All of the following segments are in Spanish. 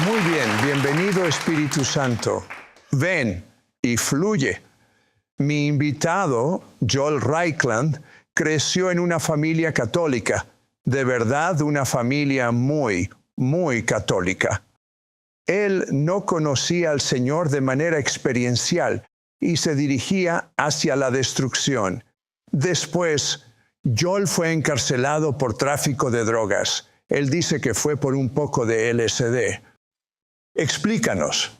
Muy bien, bienvenido Espíritu Santo. Ven y fluye. Mi invitado, Joel Reichland, creció en una familia católica, de verdad una familia muy, muy católica. Él no conocía al Señor de manera experiencial y se dirigía hacia la destrucción. Después, Joel fue encarcelado por tráfico de drogas. Él dice que fue por un poco de LSD. Explícanos.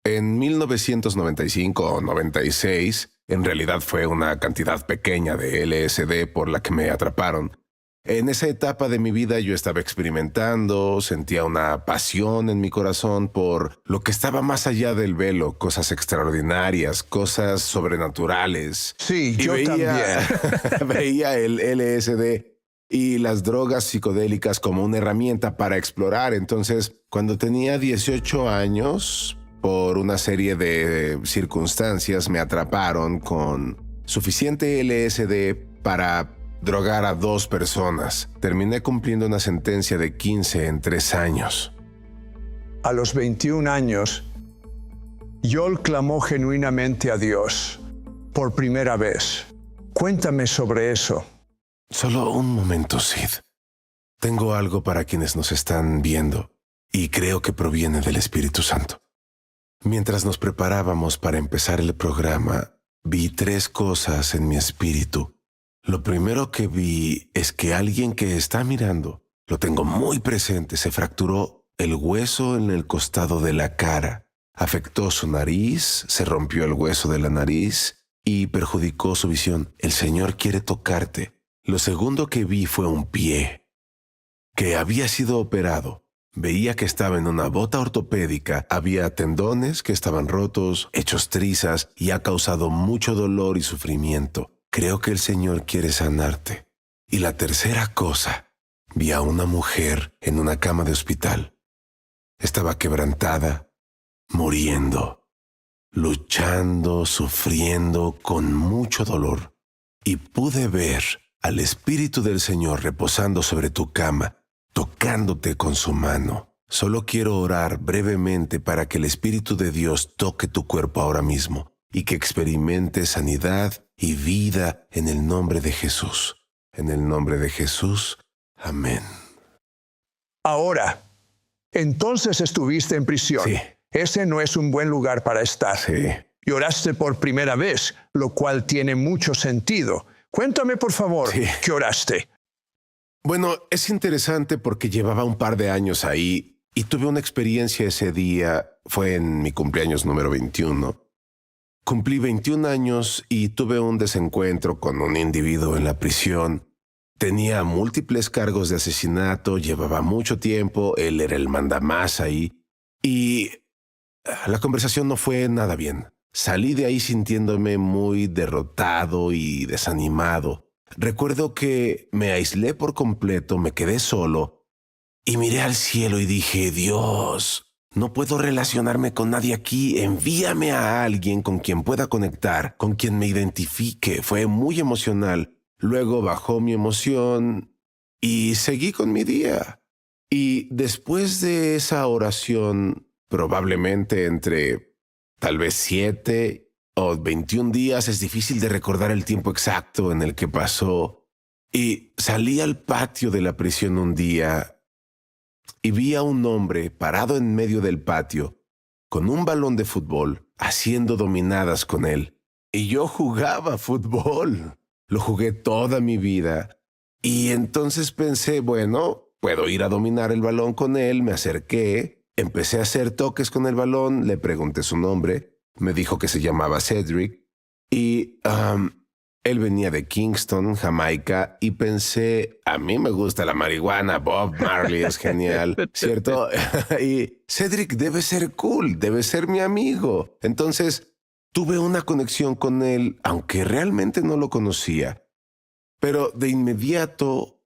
En 1995 o 96, en realidad fue una cantidad pequeña de LSD por la que me atraparon. En esa etapa de mi vida yo estaba experimentando, sentía una pasión en mi corazón por lo que estaba más allá del velo, cosas extraordinarias, cosas sobrenaturales. Sí, yo también. Veía el LSD y las drogas psicodélicas como una herramienta para explorar. Entonces, cuando tenía 18 años, por una serie de circunstancias, me atraparon con suficiente LSD para drogar a 2 personas. Terminé cumpliendo una sentencia de 15 en 3 años. A los 21 años, Joel clamó genuinamente a Dios por primera vez. Cuéntame sobre eso. Solo un momento, Sid. Tengo algo para quienes nos están viendo y creo que proviene del Espíritu Santo. Mientras nos preparábamos para empezar el programa, vi 3 cosas en mi espíritu. Lo primero que vi es que alguien que está mirando, lo tengo muy presente, se fracturó el hueso en el costado de la cara, afectó su nariz, se rompió el hueso de la nariz y perjudicó su visión. El Señor quiere tocarte. Lo segundo que vi fue un pie que había sido operado. Veía que estaba en una bota ortopédica, había tendones que estaban rotos, hechos trizas y ha causado mucho dolor y sufrimiento. Creo que el Señor quiere sanarte. Y la tercera cosa, vi a una mujer en una cama de hospital. Estaba quebrantada, muriendo, luchando, sufriendo con mucho dolor. Y pude ver al Espíritu del Señor reposando sobre tu cama, tocándote con su mano. Solo quiero orar brevemente para que el Espíritu de Dios toque tu cuerpo ahora mismo y que experimentes sanidad y vida en el nombre de Jesús. En el nombre de Jesús. Amén. Ahora, entonces estuviste en prisión. Sí. Ese no es un buen lugar para estar. Sí. Y oraste por primera vez, lo cual tiene mucho sentido. Cuéntame, por favor, Sí. ¿qué oraste? Bueno, es interesante porque llevaba un par de años ahí y tuve una experiencia ese día. Fue en mi cumpleaños número 21. Cumplí 21 años y tuve un desencuentro con un individuo en la prisión. Tenía múltiples cargos de asesinato, llevaba mucho tiempo, él era el mandamás ahí y la conversación no fue nada bien. Salí de ahí sintiéndome muy derrotado y desanimado. Recuerdo que me aislé por completo, me quedé solo y miré al cielo y dije, Dios, no puedo relacionarme con nadie aquí. Envíame a alguien con quien pueda conectar, con quien me identifique. Fue muy emocional. Luego bajó mi emoción y seguí con mi día. Y después de esa oración, probablemente entre tal vez 7 o 21 días, es difícil de recordar el tiempo exacto en el que pasó. Y salí al patio de la prisión un día y vi a un hombre parado en medio del patio con un balón de fútbol, haciendo dominadas con él. Y yo jugaba fútbol. Lo jugué toda mi vida. Y entonces pensé, bueno, puedo ir a dominar el balón con él. Me acerqué, empecé a hacer toques con el balón, le pregunté su nombre, me dijo que se llamaba Cedric y él venía de Kingston, Jamaica, y pensé, a mí me gusta la marihuana, Bob Marley es genial, ¿cierto? Y Cedric debe ser cool, debe ser mi amigo. Entonces tuve una conexión con él, aunque realmente no lo conocía. Pero de inmediato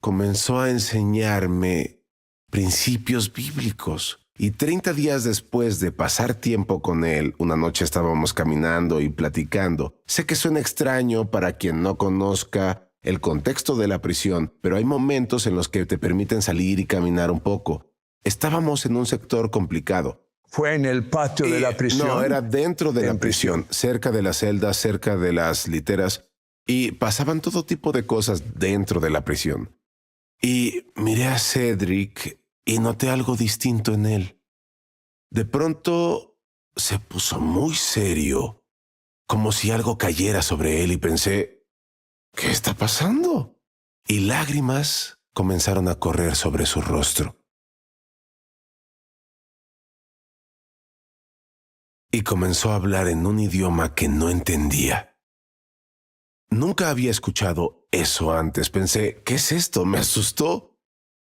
comenzó a enseñarme principios bíblicos. Y 30 días después de pasar tiempo con él, una noche estábamos caminando y platicando. Sé que suena extraño para quien no conozca el contexto de la prisión, pero hay momentos en los que te permiten salir y caminar un poco. Estábamos en un sector complicado. ¿Fue en el patio de la prisión? No, era dentro de la En prisión, cerca de las celdas, cerca de las literas, y pasaban todo tipo de cosas dentro de la prisión. Y miré a Cedric y noté algo distinto en él. De pronto se puso muy serio, como si algo cayera sobre él, y pensé, ¿qué está pasando? Y lágrimas comenzaron a correr sobre su rostro. Y comenzó a hablar en un idioma que no entendía. Nunca había escuchado eso antes. Pensé, ¿qué es esto? Me asustó.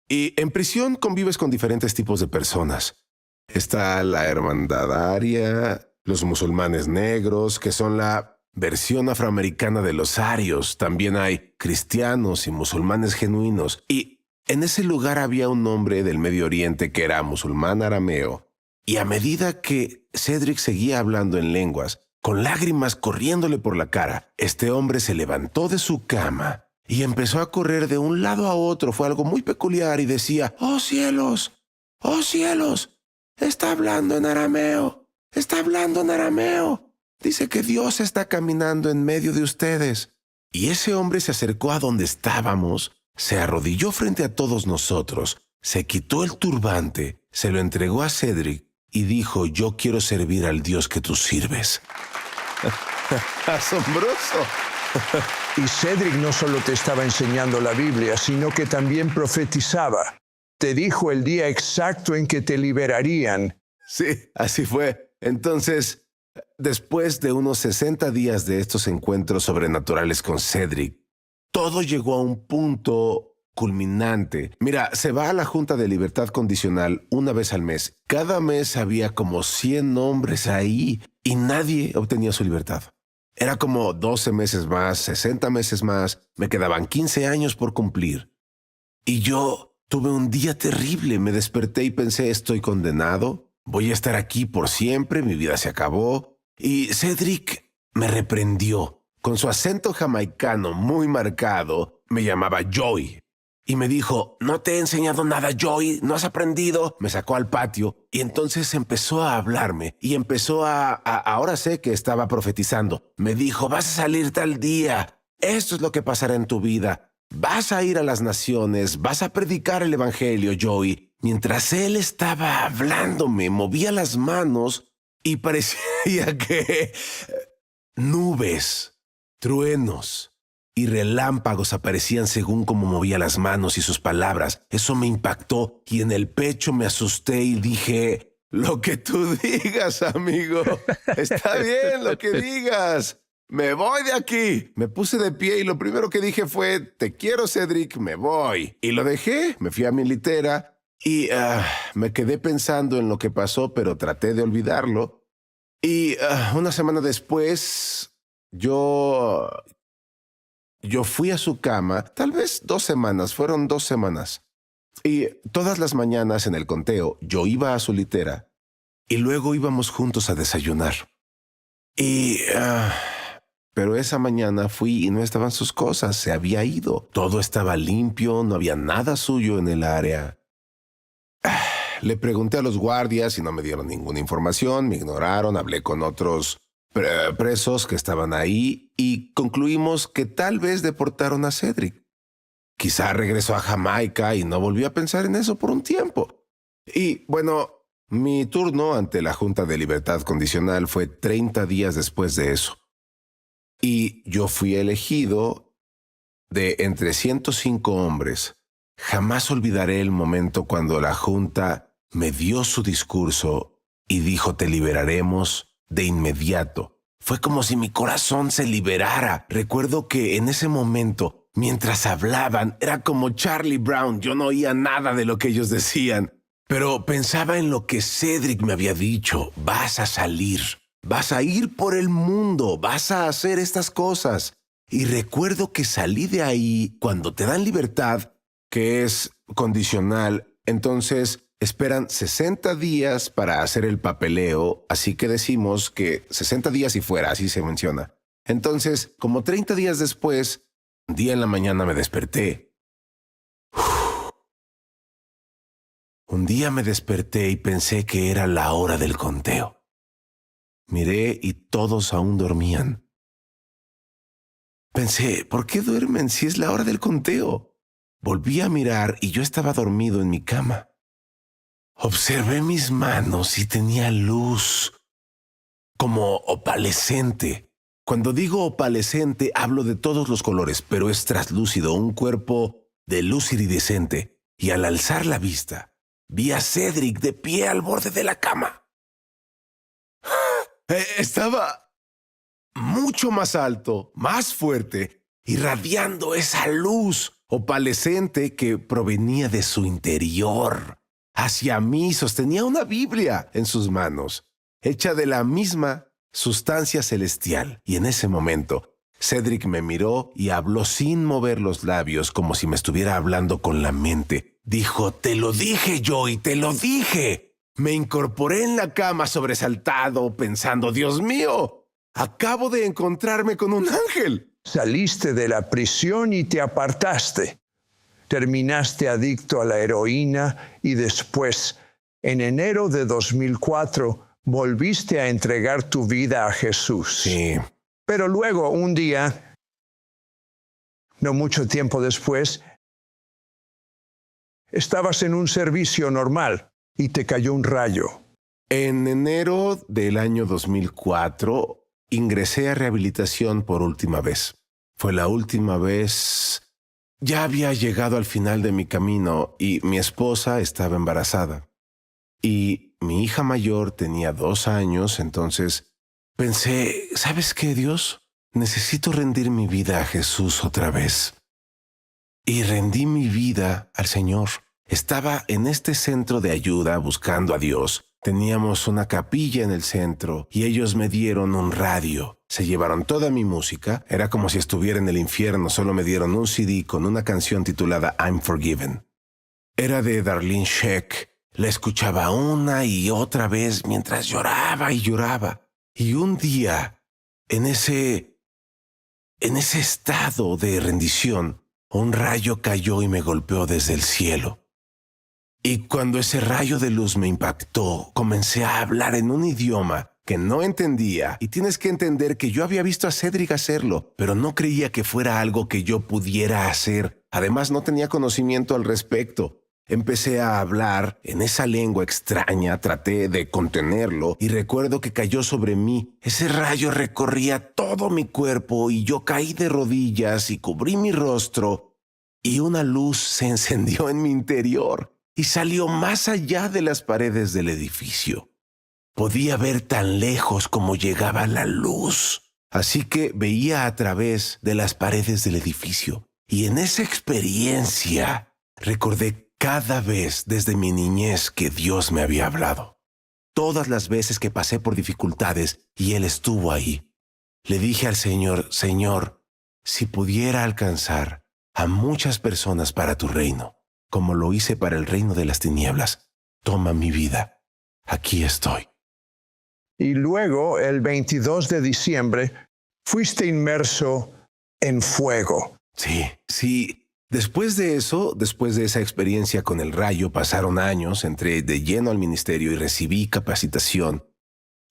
Y en prisión convives con diferentes tipos de personas. Está la hermandad aria, los musulmanes negros, que son la versión afroamericana de los arios. También hay cristianos y musulmanes genuinos. Y en ese lugar había un hombre del Medio Oriente que era musulmán arameo. Y a medida que Cedric seguía hablando en lenguas, con lágrimas corriéndole por la cara, este hombre se levantó de su cama y empezó a correr de un lado a otro. Fue algo muy peculiar y decía, ¡oh cielos! ¡Oh cielos! Está hablando en arameo. Está hablando en arameo. Dice que Dios está caminando en medio de ustedes. Y ese hombre se acercó a donde estábamos, se arrodilló frente a todos nosotros, se quitó el turbante, se lo entregó a Cedric y dijo, yo quiero servir al Dios que tú sirves. ¡Asombroso! Y Cedric no solo te estaba enseñando la Biblia, sino que también profetizaba. Te dijo el día exacto en que te liberarían. Sí, así fue. Entonces, después de unos 60 días de estos encuentros sobrenaturales con Cedric, todo llegó a un punto culminante. Mira, se va a la Junta de Libertad Condicional una vez al mes. Cada mes había como 100 hombres ahí y nadie obtenía su libertad. Era como 12 meses más, 60 meses más. Me quedaban 15 años por cumplir. Y yo tuve un día terrible. Me desperté y pensé, estoy condenado. Voy a estar aquí por siempre. Mi vida se acabó. Y Cedric me reprendió. Con su acento jamaicano muy marcado, me llamaba Joey. Y me dijo, no te he enseñado nada, Joey, no has aprendido. Me sacó al patio y entonces empezó a hablarme y empezó ahora sé que estaba profetizando. Me dijo, vas a salir tal día. Esto es lo que pasará en tu vida. Vas a ir a las naciones, vas a predicar el evangelio, Joey. Mientras él estaba hablándome, movía las manos y parecía que nubes, truenos y relámpagos aparecían según cómo movía las manos y sus palabras. Eso me impactó y en el pecho me asusté y dije, lo que tú digas, amigo. Está bien lo que digas. Me voy de aquí. Me puse de pie y lo primero que dije fue, te quiero, Cedric, me voy. Y lo dejé, me fui a mi litera y me quedé pensando en lo que pasó, pero traté de olvidarlo. Y una semana después, yo fui a su cama, tal vez 2 semanas, fueron 2 semanas. Y todas las mañanas en el conteo, yo iba a su litera y luego íbamos juntos a desayunar. Pero esa mañana fui y no estaban sus cosas, se había ido. Todo estaba limpio, no había nada suyo en el área. Le pregunté a los guardias y no me dieron ninguna información, me ignoraron, hablé con otros presos que estaban ahí y concluimos que tal vez deportaron a Cedric. Quizá regresó a Jamaica y no volvió a pensar en eso por un tiempo. Y bueno, mi turno ante la Junta de Libertad Condicional fue 30 días después de eso. Y yo fui elegido de entre 105 hombres. Jamás olvidaré el momento cuando la Junta me dio su discurso y dijo, te liberaremos de inmediato. Fue como si mi corazón se liberara. Recuerdo que en ese momento, mientras hablaban, era como Charlie Brown. Yo no oía nada de lo que ellos decían, pero pensaba en lo que Cedric me había dicho. Vas a salir, vas a ir por el mundo, vas a hacer estas cosas. Y recuerdo que salí de ahí cuando te dan libertad, que es condicional. Entonces esperan 60 días para hacer el papeleo, así que decimos que 60 días y fuera, así se menciona. Entonces, como 30 días después, un día en la mañana me desperté. Un día me desperté y pensé que era la hora del conteo. Miré y todos aún dormían. Pensé, ¿por qué duermen si es la hora del conteo? Volví a mirar y yo estaba dormido en mi cama. Observé mis manos y tenía luz, como opalescente. Cuando digo opalescente, hablo de todos los colores, pero es traslúcido, un cuerpo de luz iridescente. Y al alzar la vista, vi a Cedric de pie al borde de la cama. Estaba mucho más alto, más fuerte, irradiando esa luz opalescente que provenía de su interior. Hacia mí sostenía una Biblia en sus manos, hecha de la misma sustancia celestial. Y en ese momento, Cedric me miró y habló sin mover los labios, como si me estuviera hablando con la mente. Dijo, te lo dije, Joey, te lo dije. Me incorporé en la cama sobresaltado, pensando, Dios mío, acabo de encontrarme con un ángel. Saliste de la prisión y te apartaste. Terminaste adicto a la heroína y después, en enero de 2004, volviste a entregar tu vida a Jesús. Sí. Pero luego, un día, no mucho tiempo después, estabas en un servicio normal y te cayó un rayo. En enero del año 2004, ingresé a rehabilitación por última vez. Fue la última vez. Ya había llegado al final de mi camino y mi esposa estaba embarazada. Y mi hija mayor tenía 2 años, entonces pensé, ¿sabes qué, Dios? Necesito rendir mi vida a Jesús otra vez. Y rendí mi vida al Señor. Estaba en este centro de ayuda buscando a Dios. Teníamos una capilla en el centro y ellos me dieron un radio. Se llevaron toda mi música. Era como si estuviera en el infierno. Solo me dieron un CD con una canción titulada I'm Forgiven. Era de Darlene Zschech. La escuchaba una y otra vez mientras lloraba y lloraba. Y un día, en ese estado de rendición, un rayo cayó y me golpeó desde el cielo. Y cuando ese rayo de luz me impactó, comencé a hablar en un idioma que no entendía. Y tienes que entender que yo había visto a Cedric hacerlo, pero no creía que fuera algo que yo pudiera hacer. Además, no tenía conocimiento al respecto. Empecé a hablar en esa lengua extraña, traté de contenerlo y recuerdo que cayó sobre mí. Ese rayo recorría todo mi cuerpo y yo caí de rodillas y cubrí mi rostro y una luz se encendió en mi interior y salió más allá de las paredes del edificio. Podía ver tan lejos como llegaba la luz, así que veía a través de las paredes del edificio. Y en esa experiencia recordé cada vez desde mi niñez que Dios me había hablado. Todas las veces que pasé por dificultades y Él estuvo ahí. Le dije al Señor, Señor, si pudiera alcanzar a muchas personas para tu reino, como lo hice para el reino de las tinieblas, toma mi vida. Aquí estoy. Y luego, el 22 de diciembre, fuiste inmerso en fuego. Sí. Después de eso, después de esa experiencia con el rayo, pasaron años, entré de lleno al ministerio y recibí capacitación.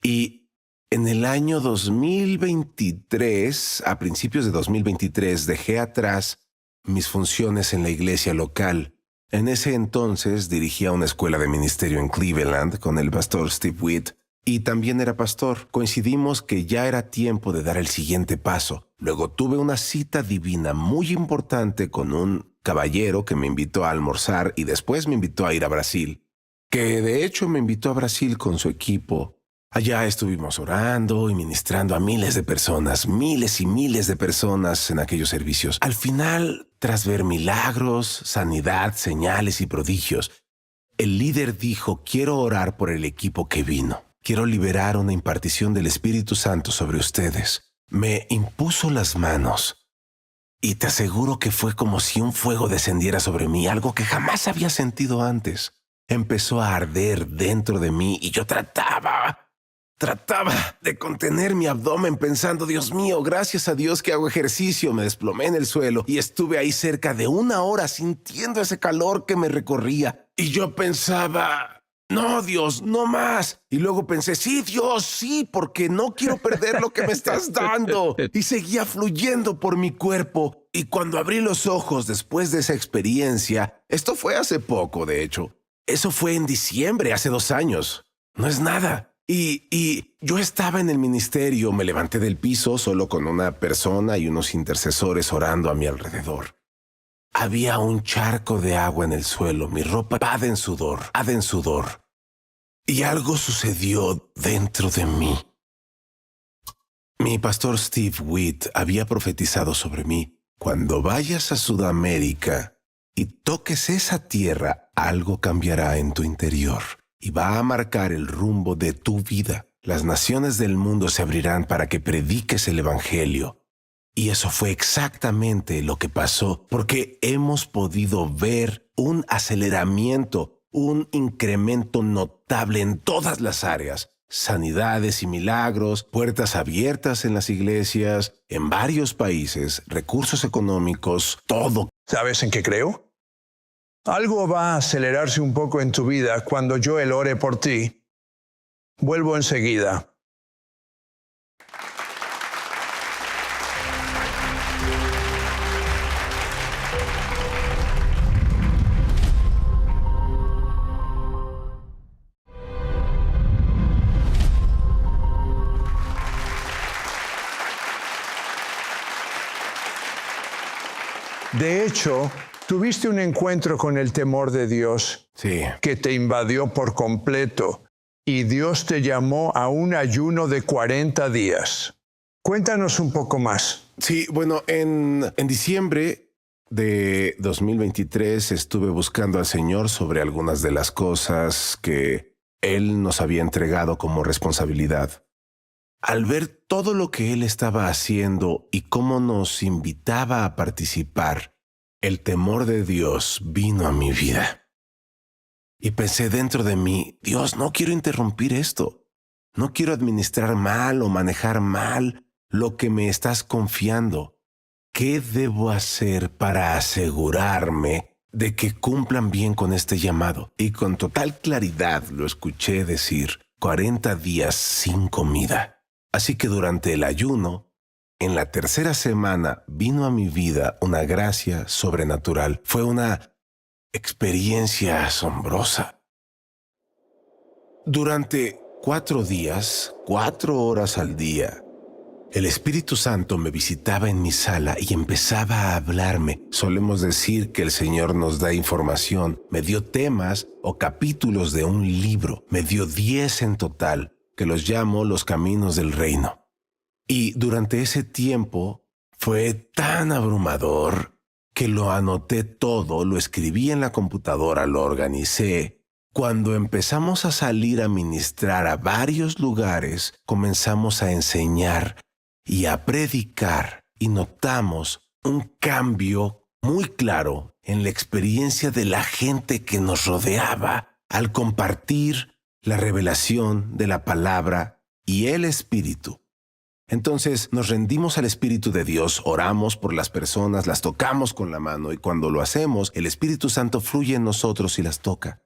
Y en el año 2023, a principios de 2023, dejé atrás mis funciones en la iglesia local. En ese entonces dirigía una escuela de ministerio en Cleveland con el pastor Steve Witt y también era pastor. Coincidimos que ya era tiempo de dar el siguiente paso. Luego tuve una cita divina muy importante con un caballero que me invitó a almorzar y después me invitó a ir a Brasil, que de hecho me invitó a Brasil con su equipo. Allá estuvimos orando y ministrando a miles de personas, miles y miles de personas en aquellos servicios. Al final, tras ver milagros, sanidad, señales y prodigios, el líder dijo, quiero orar por el equipo que vino. Quiero liberar una impartición del Espíritu Santo sobre ustedes. Me impuso las manos y te aseguro que fue como si un fuego descendiera sobre mí, algo que jamás había sentido antes. Empezó a arder dentro de mí y yo trataba Trataba de contener mi abdomen pensando, Dios mío, gracias a Dios que hago ejercicio. Me desplomé en el suelo y estuve ahí cerca de 1 hora sintiendo ese calor que me recorría. Y yo pensaba, no, Dios, no más. Y luego pensé, sí, Dios, sí, porque no quiero perder lo que me estás dando. Y seguía fluyendo por mi cuerpo. Y cuando abrí los ojos después de esa experiencia, esto fue hace poco, de hecho. Eso fue en diciembre, hace 2 años. No es nada. Y yo estaba en el ministerio, me levanté del piso solo con una persona y unos intercesores orando a mi alrededor. Había un charco de agua en el suelo, mi ropa empapada en sudor. Y algo sucedió dentro de mí. Mi pastor Steve Witt había profetizado sobre mí: cuando vayas a Sudamérica y toques esa tierra, algo cambiará en tu interior y va a marcar el rumbo de tu vida. Las naciones del mundo se abrirán para que prediques el evangelio. Y eso fue exactamente lo que pasó, porque hemos podido ver un aceleramiento, un incremento notable en todas las áreas. Sanidades y milagros, puertas abiertas en las iglesias, en varios países, recursos económicos, todo. ¿Sabes en qué creo? Algo va a acelerarse un poco en tu vida cuando Joel ore por ti. Vuelvo enseguida. De hecho, tuviste un encuentro con el temor de Dios. Sí. Que te invadió por completo y Dios te llamó a un ayuno de 40 días. Cuéntanos un poco más. Sí, bueno, en diciembre de 2023 estuve buscando al Señor sobre algunas de las cosas que Él nos había entregado como responsabilidad. Al ver todo lo que Él estaba haciendo y cómo nos invitaba a participar, el temor de Dios vino a mi vida. Y pensé dentro de mí, Dios, no quiero interrumpir esto. No quiero administrar mal o manejar mal lo que me estás confiando. ¿Qué debo hacer para asegurarme de que cumplan bien con este llamado? Y con total claridad lo escuché decir, 40 días sin comida. Así que durante el ayuno, en la tercera semana, vino a mi vida una gracia sobrenatural. Fue una experiencia asombrosa. Durante 4 días, 4 horas al día, el Espíritu Santo me visitaba en mi sala y empezaba a hablarme. Solemos decir que el Señor nos da información. Me dio temas o capítulos de un libro. Me dio 10 en total, que los llamo los caminos del reino. Y durante ese tiempo fue tan abrumador que lo anoté todo, lo escribí en la computadora, lo organicé. Cuando empezamos a salir a ministrar a varios lugares, comenzamos a enseñar y a predicar y notamos un cambio muy claro en la experiencia de la gente que nos rodeaba al compartir la revelación de la palabra y el Espíritu. Entonces nos rendimos al Espíritu de Dios, oramos por las personas, las tocamos con la mano y cuando lo hacemos, el Espíritu Santo fluye en nosotros y las toca.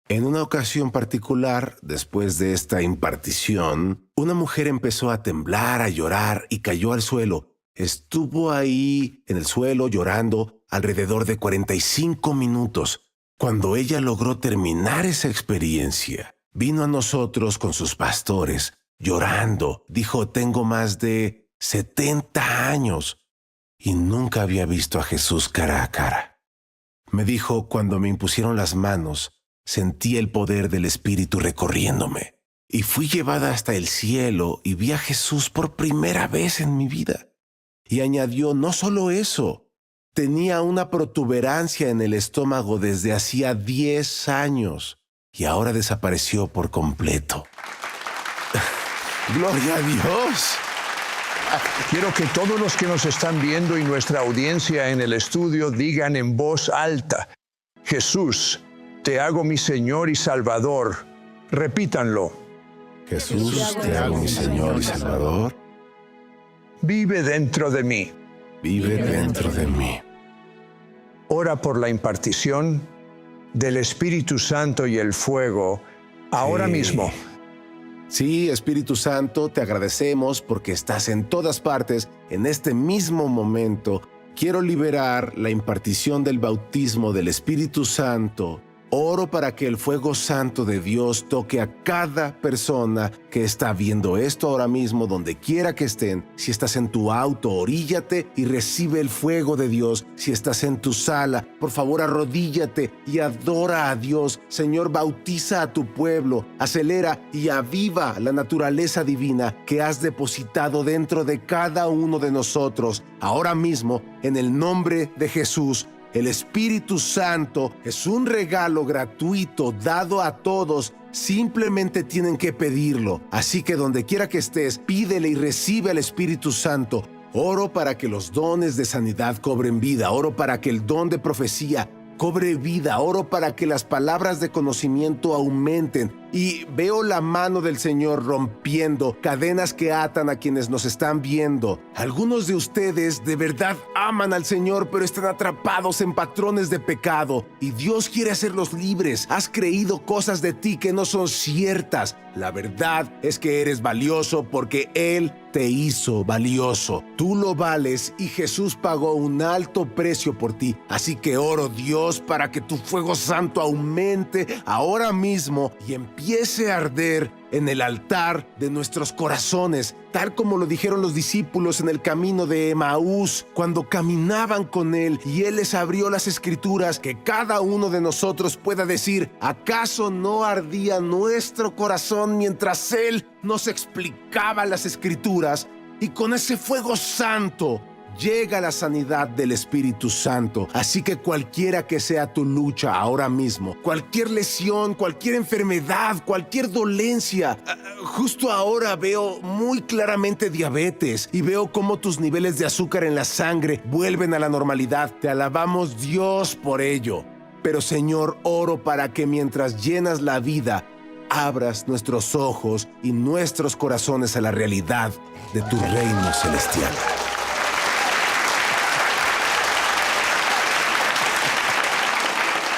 En una ocasión particular, después de esta impartición, una mujer empezó a temblar, a llorar y cayó al suelo. Estuvo ahí en el suelo llorando alrededor de 45 minutos. Cuando ella logró terminar esa experiencia, vino a nosotros con sus pastores, llorando. Dijo, tengo más de 70 años y nunca había visto a Jesús cara a cara. Me dijo, cuando me impusieron las manos, sentí el poder del Espíritu recorriéndome y fui llevada hasta el cielo y vi a Jesús por primera vez en mi vida. Y añadió, no solo eso, tenía una protuberancia en el estómago desde hacía 10 años y ahora desapareció por completo. ¡Gloria a Dios! Quiero que todos los que nos están viendo y nuestra audiencia en el estudio digan en voz alta, Jesús, te hago mi Señor y Salvador. Repítanlo. Jesús, te hago mi Señor y Salvador. Vive dentro de mí. Vive dentro de mí. Ora por la impartición del Espíritu Santo y el fuego ahora mismo. Sí, Espíritu Santo, te agradecemos porque estás en todas partes en este mismo momento. Quiero liberar la impartición del bautismo del Espíritu Santo. Oro para que el fuego santo de Dios toque a cada persona que está viendo esto ahora mismo, donde quiera que estén. Si estás en tu auto, oríllate y recibe el fuego de Dios. Si estás en tu sala, por favor, arrodíllate y adora a Dios. Señor, bautiza a tu pueblo, acelera y aviva la naturaleza divina que has depositado dentro de cada uno de nosotros. Ahora mismo, en el nombre de Jesús. El Espíritu Santo es un regalo gratuito dado a todos. Simplemente tienen que pedirlo. Así que donde quiera que estés, pídele y recibe al Espíritu Santo. Oro para que los dones de sanidad cobren vida. Oro para que el don de profecía cobre vida. Oro para que las palabras de conocimiento aumenten. Y veo la mano del Señor rompiendo cadenas que atan a quienes nos están viendo. Algunos de ustedes de verdad aman al Señor, pero están atrapados en patrones de pecado. Y Dios quiere hacerlos libres. Has creído cosas de ti que no son ciertas. La verdad es que eres valioso porque Él te hizo valioso. Tú lo vales y Jesús pagó un alto precio por ti. Así que oro, Dios, para que tu fuego santo aumente ahora mismo y empiece a arder en el altar de nuestros corazones, tal como lo dijeron los discípulos en el camino de Emaús, cuando caminaban con Él y Él les abrió las Escrituras, que cada uno de nosotros pueda decir: ¿acaso no ardía nuestro corazón mientras Él nos explicaba las Escrituras? Y con ese fuego santo llega la sanidad del Espíritu Santo. Así que cualquiera que sea tu lucha ahora mismo, cualquier lesión, cualquier enfermedad, cualquier dolencia, justo ahora veo muy claramente diabetes y veo cómo tus niveles de azúcar en la sangre vuelven a la normalidad. Te alabamos, Dios, por ello. Pero, Señor, oro para que mientras llenas la vida, abras nuestros ojos y nuestros corazones a la realidad de tu reino celestial.